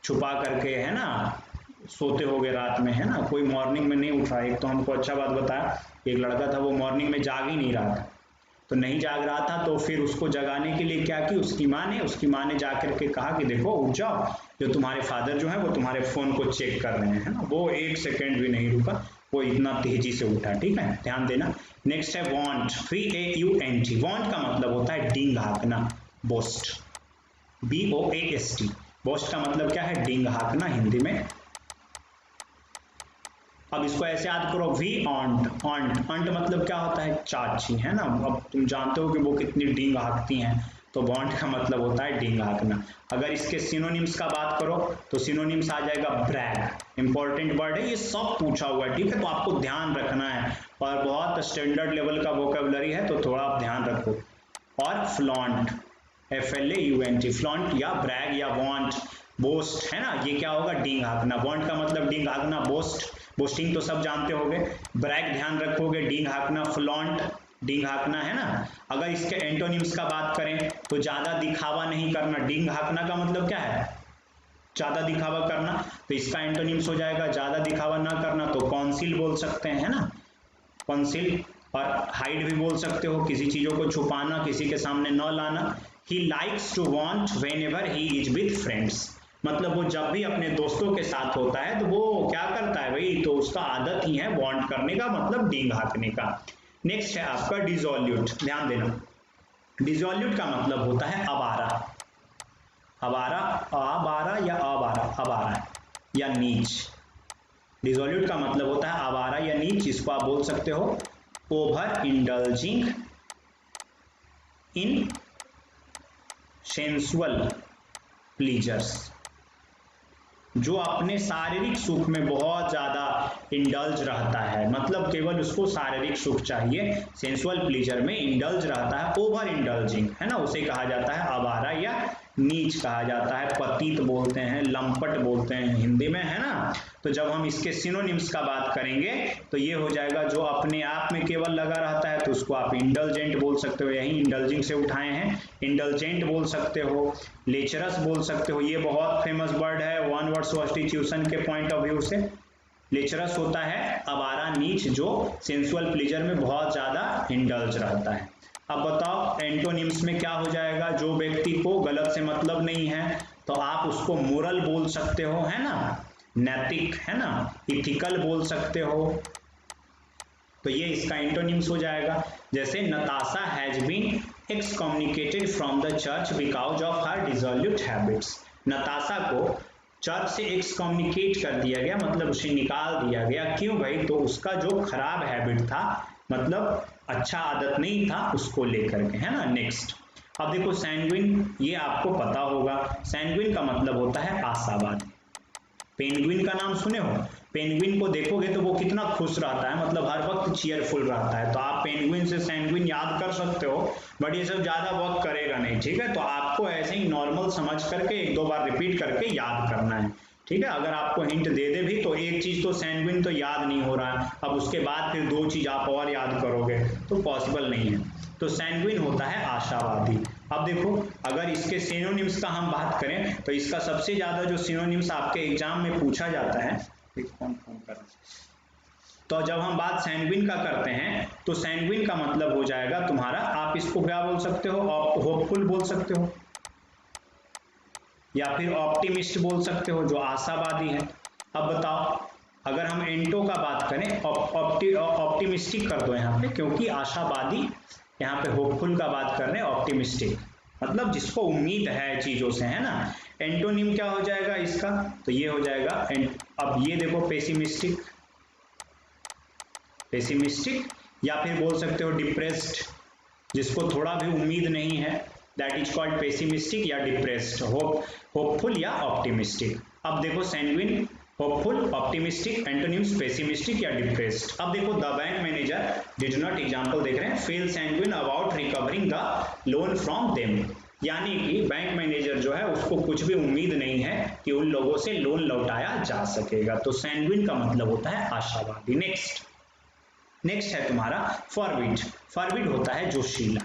छुपा करके, है ना, सोते हो गए रात में, है ना, कोई मॉर्निंग में नहीं उठा। एक तो हमको अच्छा बात बताया, एक लड़का था वो मॉर्निंग में जाग ही नहीं रहा था। तो नहीं जाग रहा था तो फिर उसको जगाने के लिए क्या की उसकी माँ ने जाकर के कहा कि देखो उठ जाओ, जो तुम्हारे फादर जो है वो तुम्हारे फोन को चेक कर रहे हैं, है ना। वो एक सेकेंड भी नहीं रुका, वो इतना तेजी से उठा। ठीक है, ध्यान देना। नेक्स्ट है वॉन्ट, VAUNT। वॉन्ट का मतलब होता है डींग हाँकना, बोस्ट, BOAST। बोस्ट का मतलब क्या है? डींग हाँकना हिंदी में। अब इसको ऐसे याद करो, वी ऑन्ट। ऑन्ट ऑन्ट मतलब क्या होता है? चाची, है ना। अब तुम जानते हो कि वो कितनी डींग हाँकती हैं, तो वॉन्ट का मतलब होता है डींग हाँकना। अगर इसके सिनोनिम्स का बात करो तो सिनोनिम्स आ जाएगा ब्रैग। इंपॉर्टेंट वर्ड है, ये सब पूछा हुआ है। ठीक है, तो आपको ध्यान रखना है और बहुत स्टैंडर्ड लेवल का वोकेबलरी है, तो थोड़ा आप ध्यान रखो। और फ्लॉन्ट, FLAUNT, फ्लॉन्ट या ब्रैग या वॉन्ट, बोस्ट, है ना, ये क्या होगा? डींग हाँकना। वॉन्ट का मतलब डींग हाँकना, बोस्ट, बोस्टिंग तो सब जानते होंगे। ब्रैग ध्यान रखोगे, डींग हाँकना, फ्लॉन्ट डींग हाँकना, है ना। अगर इसके एंटोनिम्स का बात करें तो ज्यादा दिखावा नहीं करना। डींग हाँकना का मतलब क्या है? ज्यादा दिखावा करना। तो इसका एंटोनिम्स हो जाएगा ज्यादा दिखावा ना करना, तो कॉन्सिल बोल सकते हैं, है ना, कॉन्सिल। और हाइड भी बोल सकते हो, किसी चीजों को छुपाना, किसी के सामने न लाना। He likes to want whenever he is with friends. मतलब वो जब भी अपने दोस्तों के साथ होता है तो वो क्या करता है भाई? तो उसका आदत ही है वॉन्ट करने का, मतलब डींग हाँकने का। नेक्स्ट है आपका डिसॉल्यूट। ध्यान देना, डिसॉल्यूट का मतलब होता है आवारा। आवारा, आवारा या आवारा, आवारा या नीच। डिसॉल्यूट का मतलब होता है आवारा या नीच। इसको आप बोल सकते हो over indulging in sensual pleasures. जो अपने शारीरिक सुख में बहुत ज्यादा इंडल्ज रहता है, मतलब केवल उसको शारीरिक सुख चाहिए, सेंसुअल प्लीजर में इंडल्ज रहता है, ओवर इंडल्जिंग, है ना, उसे कहा जाता है आवारा या नीच कहा जाता है। पतित बोलते हैं, लंपट बोलते हैं हिंदी में, है ना। तो जब हम इसके सिनोनिम्स का बात करेंगे तो ये हो जाएगा जो अपने आप में केवल लगा रहता है, तो उसको आप इंडल्जेंट बोल सकते हो, यही इंडल्जिंग से उठाए हैं। इंडल्जेंट बोल सकते हो, लेचरस बोल सकते हो, ये बहुत फेमस वर्ड है वन वर्ड सब्स्टिट्यूशन के पॉइंट ऑफ व्यू से। लेचरस होता है आवारा नीच जो सेंसुअल प्लीजर में बहुत ज्यादा इंडल्ज रहता है। अब बताओ एंटोनिम्स में क्या हो जाएगा? जो व्यक्ति को गलत से मतलब नहीं है तो आप उसको मोरल बोल सकते हो, है ना, नैतिक, है ना, इथिकल बोल सकते हो। तो ये इसका एंटोनिम्स हो जाएगा। जैसे Natasha has been excommunicated from the church because of her dissolute habits. Natasha को चर्च से एक्सकम्युनिकेट कर दिया गया, मतलब उसे निकाल दिया गया। क्यों भाई? तो उसका जो खराब हैबिट था, मतलब अच्छा आदत नहीं था उसको लेकर के, है ना। नेक्स्ट, अब देखो सैंग्विन, ये आपको पता होगा, सैंग्विन का मतलब होता है आशावादी। पेंगुइन का नाम सुने हो? पेंगुइन को देखोगे तो वो कितना खुश रहता है, मतलब हर वक्त चीयरफुल रहता है। तो आप पेंगुइन से सैंग्विन याद कर सकते हो, बट ये सब ज्यादा वर्क करेगा नहीं, ठीक है। तो आपको ऐसे ही नॉर्मल समझ करके एक दो बार रिपीट करके याद करना है, ठीक है। अगर आपको हिंट दे दे भी तो एक चीज तो सैंग्विन तो याद नहीं हो रहा है, अब उसके बाद फिर दो चीज आप और याद करोगे तो पॉसिबल नहीं है। तो सैंग्विन होता है आशावादी। अब देखो, अगर इसके सिनोनिम्स का हम बात करें तो इसका सबसे ज्यादा जो सिनोनिम्स आपके एग्जाम में पूछा जाता है, कौन फोन कर रहा है, तो जब हम बात सैंग्विन का करते हैं तो सैंग्विन का मतलब हो जाएगा तुम्हारा, आप इसको क्या बोल सकते हो, होपफुल बोल सकते हो, या फिर ऑप्टिमिस्ट बोल सकते हो, जो आशावादी है। अब बताओ, अगर हम एंटो का बात करें, ऑप्टिमिस्टिक कर दो यहाँ पे, क्योंकि आशावादी, यहाँ पे होपफुल का बात कर रहे हैं, ऑप्टिमिस्टिक मतलब जिसको उम्मीद है चीजों से, है ना। एंटोनिम क्या हो जाएगा इसका, तो ये हो जाएगा अब ये देखो, पेसिमिस्टिक, पेसिमिस्टिक, या फिर बोल सकते हो डिप्रेस्ड, जिसको थोड़ा भी उम्मीद नहीं है, दैट इज कॉल्ड पेसिमिस्टिक या डिप्रेस्ड। होपफुल या ऑप्टिमिस्टिक। अब देखो sanguine, hopeful, optimistic, antonyms pessimistic या डिप्रेस्ड। अब देखो, the bank manager did not, example देख रहे हैं, feel sanguine about recovering the loan from them, यानी कि बैंक मैनेजर जो है उसको कुछ भी उम्मीद नहीं है कि उन लोगों से लोन लौटाया जा सकेगा। तो सैंग्विन का मतलब होता है आशावादी। नेक्स्ट है तुम्हारा फॉरविड। फॉरविड होता है जोशीला,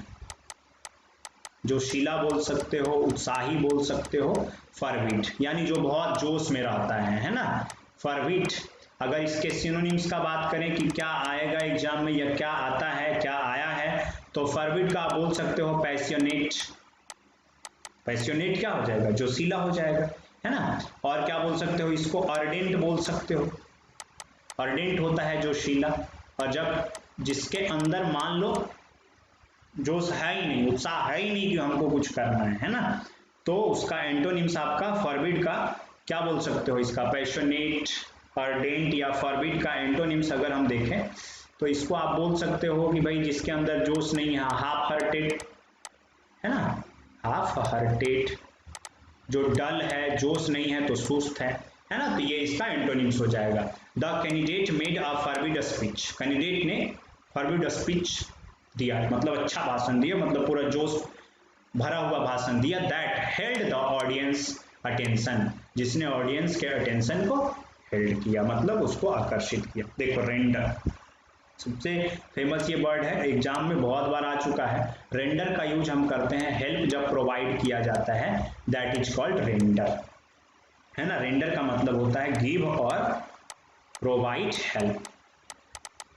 जोशीला बोल सकते हो, उत्साही बोल सकते हो, फॉरविड यानी जो बहुत जोश में रहता है ना, फॉरविड। अगर इसके सिनोनिम्स का बात करें कि क्या आएगा एग्जाम में या क्या आता है, क्या आया है, तो फॉरविड का आप बोल सकते हो पैसियोनेट। पैसियोनेट क्या हो जाएगा, जोशीला हो जाएगा, है ना। और क्या बोल सकते हो इसको, अर्डेंट बोल सकते हो, अर्डेंट होता है जोशीला। और जब जिसके अंदर मान लो जोश है ही नहीं, उत्साह है ही नहीं कि हमको कुछ करना है ना, तो उसका एंटोनिम्स आपका फॉरबिड का क्या बोल सकते हो, इसका पैशनेट, अर्डेंट या फॉरबिड का एंटोनिम्स अगर हम देखें तो इसको आप बोल सकते हो कि भाई जिसके अंदर जोश नहीं है, हाफ हार्टेड, है ना, हाफ हार्टेड, जो डल है, जोश नहीं है तो सुस्त है ना। तो ये इसका एंटोनिम्स हो जाएगा। The candidate made a forbid speech, candidate ने फॉरबिड स्पीच दिया, मतलब अच्छा भाषण दिया, मतलब पूरा जोश भरा हुआ भाषण दिया। That held the audience attention, जिसने ऑडियंस के अटेंशन को हेल्ड किया, मतलब उसको आकर्षित किया। देखो रेंडर सबसे फेमस ये वर्ड है, एग्जाम में बहुत बार आ चुका है। रेंडर का यूज हम करते हैं हेल्प जब प्रोवाइड किया जाता है, दैट इज कॉल्ड रेंडर, है ना। रेंडर का मतलब होता है गिव और प्रोवाइड हेल्प,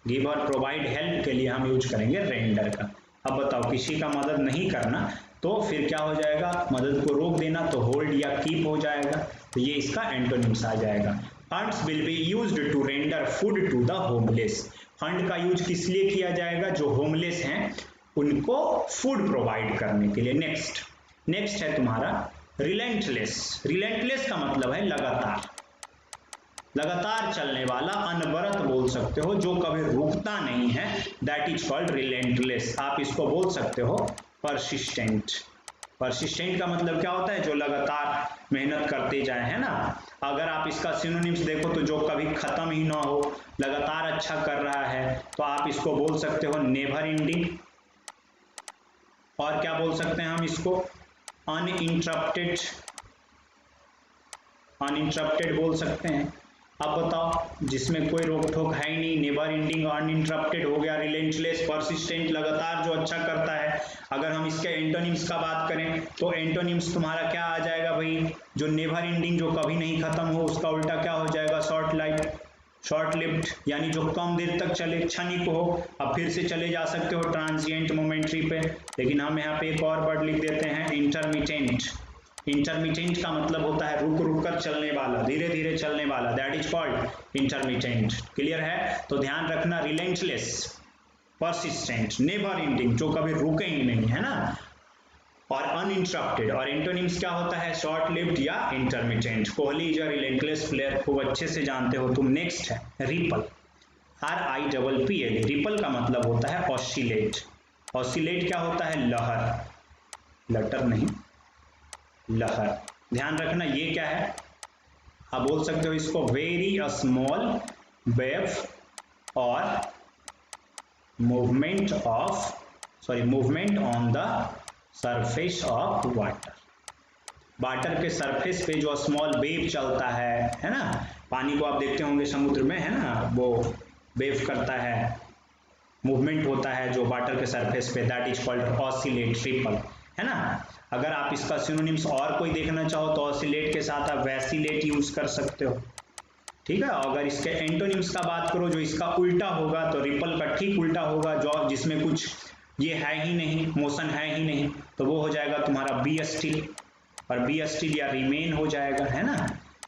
गिव और प्रोवाइड हेल्प के लिए हम यूज करेंगे रेंडर का। अब बताओ, किसी का मदद नहीं करना तो फिर क्या हो जाएगा, मदद को रोक देना तो होल्ड या कीप हो जाएगा, तो ये इसका एंटोनिम्स आ जाएगा। Funds will be used to render food to the homeless, fund का यूज किस लिए किया जाएगा, जो होमलेस हैं उनको फूड प्रोवाइड करने के लिए। नेक्स्ट है तुम्हारा रिलेंटलेस। रिलेंटलेस का मतलब है लगातार, लगातार चलने वाला, अनवरत बोल सकते हो, जो कभी रुकता नहीं है, दैट इज कॉल्ड रिलेंटलेस। आप इसको बोल सकते हो परसिस्टेंट। परसिस्टेंट का मतलब क्या होता है, जो लगातार मेहनत करते जाए, है ना। अगर आप इसका सिनोनिम्स देखो तो जो कभी खत्म ही ना हो, लगातार अच्छा कर रहा है, तो आप इसको बोल सकते हो नेवर एंडिंग। और क्या बोल सकते हैं हम इसको, अनइंटरप्टेड, अनइंटरप्टेड बोल सकते हैं। अब बताओ, जिसमें कोई रोक ठोक है ही नहीं, नेवर एंडिंग, अनइंटरप्टेड हो गया, रिलेंटलेस, परसिस्टेंट, लगातार जो अच्छा करता है। अगर हम इसके एंटोनिम्स का बात करें तो एंटोनिम्स तुम्हारा क्या आ जाएगा भाई, जो नेवर एंडिंग, जो कभी नहीं खत्म हो, उसका उल्टा क्या हो जाएगा, शॉर्ट लाइफ, शॉर्ट लिव्ड, यानी जो कम देर तक चले, क्षणिक हो, अब फिर से चले जा सकते हो ट्रांजिएंट, मोमेंट्री पे। लेकिन हम यहाँ पे एक और वर्ड लिख देते हैं, इंटरमिटेंट। इंटरमिटेंट का मतलब होता है रुक रुक कर चलने वाला, धीरे धीरे चलने वाला, that is called intermittent. Clear है, तो ध्यान रखना, रिलेंटलेस, परसिस्टेंट, नेवर एंडिंग, जो कभी रुके ही नहीं, है ना, और अनइंटरप्टेड। और एंटोनिम्स क्या होता है, शॉर्ट लिव्ड या intermittent. Kohli is a relentless player, खूब अच्छे से जानते हो तुम। नेक्स्ट है रिपल। RIPPL। रिपल का मतलब होता है ऑसिलेट। ऑसिलेट क्या होता है? लहर, लटर नहीं, लहर। ध्यान रखना ये क्या है, आप बोल सकते हो इसको वेरी स्मॉल वेव और movement on the surface of water. Water के सरफेस पे जो स्मॉल वेव चलता है ना, पानी को आप देखते होंगे समुद्र में, है ना, वो वेव करता है, मूवमेंट होता है जो वाटर के सरफेस पे, that is called oscillate, ripple, है ना। अगर आप इसका सिनोनिम्स और कोई देखना चाहो तो ऑसिलेट के साथ आप वैसिलेट यूज कर सकते हो, ठीक है। अगर इसके एंटोनिम्स का बात करो जो इसका उल्टा होगा तो रिपल का ठीक उल्टा होगा, जो जिसमें कुछ ये है ही नहीं, मोशन है ही नहीं, तो वो हो जाएगा तुम्हारा बी स्टिल, और बी स्टिल या रिमेन हो जाएगा, है ना,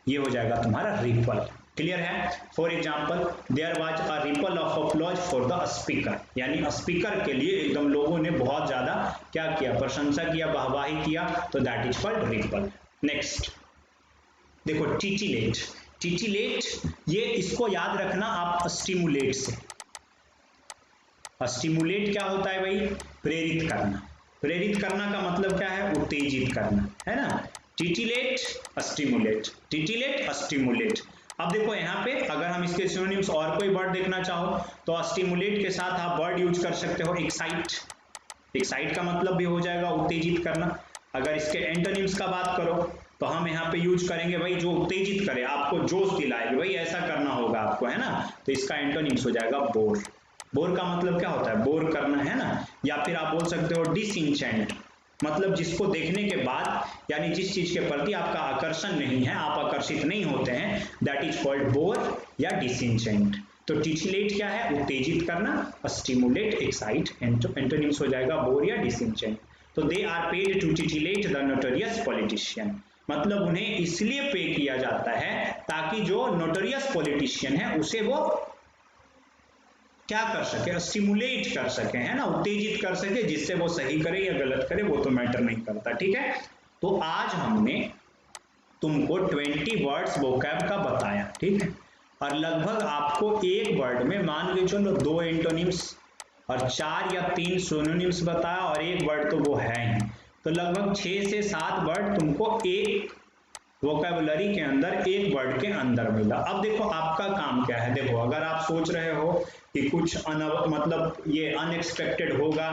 ये हो जाएगा तुम्हारा रिपल। क्लियर है? For example, there was a ripple of applause for the speaker, यानी स्पीकर के लिए एकदम लोगों ने बहुत ज्यादा क्या किया, प्रशंसा किया, वाहवाही किया, तो that is called ripple. Next देखो टिटिलेट। टिटिलेट ये इसको याद रखना आप स्टिमुलेट से। स्टिमुलेट क्या होता है भाई? प्रेरित करना। प्रेरित करना का मतलब क्या है? उत्तेजित करना, है ना। Titillate stimulate, titillate stimulate. अब देखो यहाँ पे अगर हम इसके सिनोनिम्स और कोई वर्ड देखना चाहो तो स्टिमुलेट के साथ आप वर्ड यूज कर सकते हो एक्साइट। एक्साइट का मतलब भी हो जाएगा उत्तेजित करना। अगर इसके एंटोनिम्स का बात करो तो हम यहाँ पे यूज करेंगे भाई जो उत्तेजित करे, आपको जोश दिलाए, भाई ऐसा करना होगा आपको, है ना, तो इसका एंटोनिम्स हो जाएगा बोर। बोर का मतलब क्या होता है? बोर करना, है ना। या फिर आप बोल सकते हो डिसइंचेंट, मतलब जिसको देखने के बाद यानी जिस चीज के प्रति आपका आकर्षण नहीं है, आप आकर्षित नहीं होते हैं, दैट इज कॉल्ड बोर या डिसइंचेंट। तो टिटिलेट क्या है? उत्तेजित करना, स्टिमुलेट एक्साइट, एंटोनिम्स हो जाएगा बोर या डिसइंचेंट। तो they are paid to titillate the notorious politician, मतलब उन्हें इसलिए पे किया जाता है ताकि जो नोटोरियस पॉलिटिशियन है उसे वो क्या कर सके? स्टिमुलेट कर सके, है ना, उत्तेजित कर सके, जिससे वो सही करे या गलत करे वो तो मैटर नहीं करता, ठीक है। तो आज हमने तुमको 20 वर्ड्स वोकैब का बताया, ठीक है, और लगभग आपको एक वर्ड में मान के चलो 2 एंटोनिम्स और 4 या 3 सिनोनिम्स बताया, और एक वर्ड तो वो है ही, तो लगभग 6 से 7 वर्ड तुमको एक वोकैबुलरी के अंदर, एक वर्ड के अंदर मिला। अब देखो आपका काम क्या है, देखो अगर आप सोच रहे हो कि कुछ मतलब ये अनएक्सपेक्टेड होगा,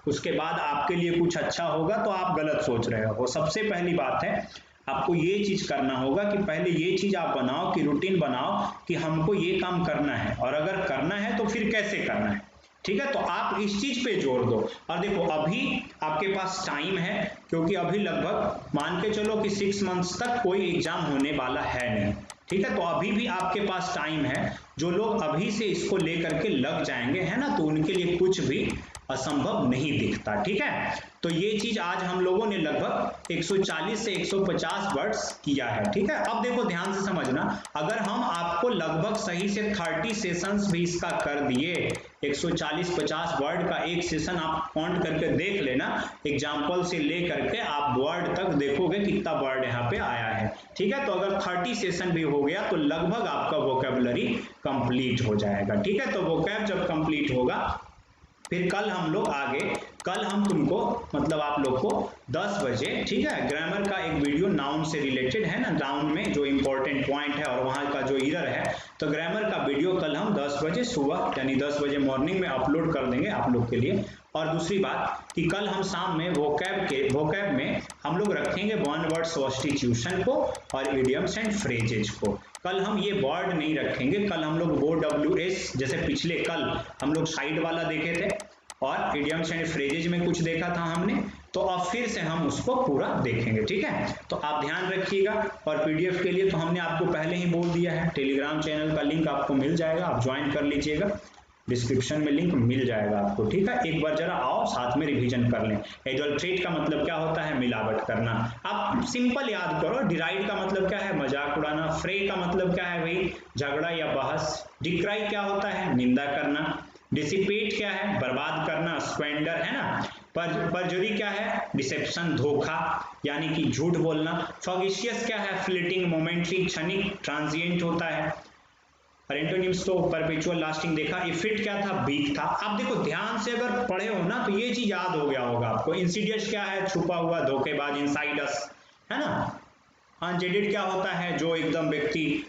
उसके बाद आपके लिए कुछ अच्छा होगा, तो आप गलत सोच रहे हो। सबसे पहली बात है आपको ये चीज करना होगा कि पहले ये चीज आप बनाओ कि रूटीन बनाओ कि हमको ये काम करना है, और अगर करना है तो फिर कैसे करना है, ठीक है। तो आप इस चीज पे जोर दो। और देखो अभी आपके पास टाइम है, क्योंकि अभी लगभग मान के चलो कि 6 मंथ्स तक कोई एग्जाम होने वाला है नहीं, ठीक है। तो अभी भी आपके पास टाइम है। जो लोग अभी से इसको लेकर के लग जाएंगे, है ना, तो उनके लिए कुछ भी असंभव नहीं दिखता, ठीक है। तो ये चीज आज हम लोगों ने लगभग 140 से 150 वर्ड्स किया है, ठीक है। अब देखो ध्यान से समझना, अगर हम आपको लगभग सही से 30 सेशंस भी इसका कर दिए, 140-50 वर्ड का एक सेशन आप काउंट करके देख लेना, एग्जाम्पल से ले करके आप वर्ड तक देखोगे कितना वर्ड यहाँ पे आया है, ठीक है। तो अगर 30 सेशन भी हो गया तो लगभग आपका वोकैबुलरी कंप्लीट हो जाएगा, ठीक है। तो वोकैब जब कंप्लीट होगा फिर कल हम लोग आगे, कल हम तुमको मतलब आप लोग को 10 बजे, ठीक है, ग्रामर का एक वीडियो नाउन से रिलेटेड है ना, नाउन में जो इंपॉर्टेंट पॉइंट है और वहां का जो एरर है, तो ग्रामर का वीडियो कल हम 10 बजे सुबह यानी 10 बजे मॉर्निंग में अपलोड कर देंगे आप लोग के लिए। और दूसरी बात कि कल हम शाम में वोकैब में हम लोग रखेंगे वन वर्ड सब्स्टिट्यूशन को और इडियम्स एंड फ्रेजेज को। कल हम ये वर्ड नहीं रखेंगे, कल हम लोग OWS जैसे पिछले कल हम लोग साइड वाला देखे थे और इडियम्स एंड फ्रेजेज में कुछ देखा था हमने, तो अब फिर से हम उसको पूरा देखेंगे, ठीक है। तो आप ध्यान रखिएगा। और पीडीएफ के लिए तो हमने आपको पहले ही बोल दिया है, टेलीग्राम चैनल का लिंक आपको मिल जाएगा, आप ज्वाइन कर लीजिएगा, डिस्क्रिप्शन में लिंक मिल जाएगा आपको, ठीक है। एक बार जरा आओ साथ में रिवीजन कर लें। एडल्ट्रेट का मतलब क्या होता है? मिलावट करना। आप सिंपल याद करो, डिराइड का मतलब क्या है? मजाक उड़ाना। फ्रे का मतलब क्या है भाई? झगड़ा या बहस। डिक्राई क्या होता है? निंदा करना। डिसिपेट क्या है? बर्बाद करना, स्क्वेंडर, है ना। परजुरी क्या है? डिसेप्शन, धोखा यानी कि झूठ बोलना। फगिशियस क्या है? फ्लिटिंग, मोमेंट्री, क्षणिक, ट्रांजिएंट होता है। और एंटोनिम्स तो परपेचुअल लास्टिंग देखा, इफिट क्या था, वीक था। आप देखो ध्यान से अगर पढ़े हो ना तो ये चीज याद हो गया होगा आपको। इंसिडियस क्या है, छुपा हुआ, धोखेबाज, इनसाइडस, है ना। अनजेडेड क्या होता है, जो एकदम व्यक्ति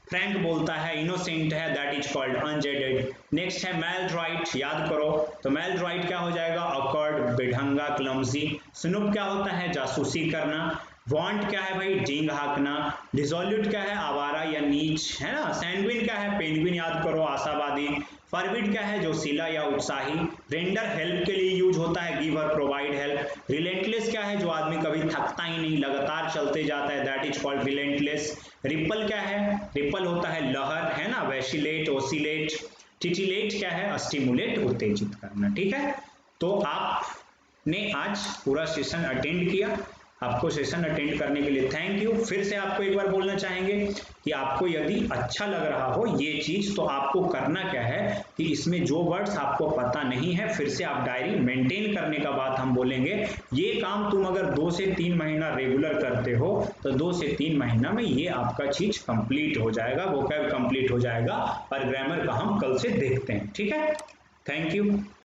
फ्रैंक बोलता है, इनोसेंट है, दैट इज कॉल्ड अनजेडेड। नेक्स्ट है मैलड्राइट, याद करो तो मैलड्राइट क्या हो जाएगा, अकर्ड, बेढंगा, क्लमजी। स्नूप क्या होता है, जासूसी करना। वांट क्या है भाई, डींग हाँकना। डिसोल्यूट क्या है, आवारा या नीच, है ना। सैंग्विन क्या है, पेंगुइन, याद करो, आशावादी। फॉरविड क्या है, जोशीला या उत्साही। रेंडर हेल्प के लिए यूज होता है, गिव और प्रोवाइड हेल्प। रिलेंटलेस क्या है, जो आदमी कभी थकता ही नहीं, लगातार चलते जाता है, that is called relentless. Ripple क्या है, रिपल होता है लहर, है ना, वैसिलेट, ओसिलेट। टिटिलेट क्या है, स्टिमुलेट, उत्तेजित करना। ठीक है, तो आपने आज पूरा सेशन अटेंड किया। आपको सेशन अटेंड करने के लिए थैंक यू। फिर से आपको एक बार बोलना चाहेंगे कि आपको यदि अच्छा लग रहा हो ये चीज तो आपको करना क्या है कि इसमें जो वर्ड्स आपको पता नहीं है फिर से आप डायरी मेंटेन करने का बात हम बोलेंगे। ये काम तुम अगर 2 से 3 महीना रेगुलर करते हो तो 2 से 3 महीना में ये आपका चीज कंप्लीट हो जाएगा, वोकैब कंप्लीट हो जाएगा और ग्रामर का हम कल से देखते हैं। ठीक है, थैंक यू।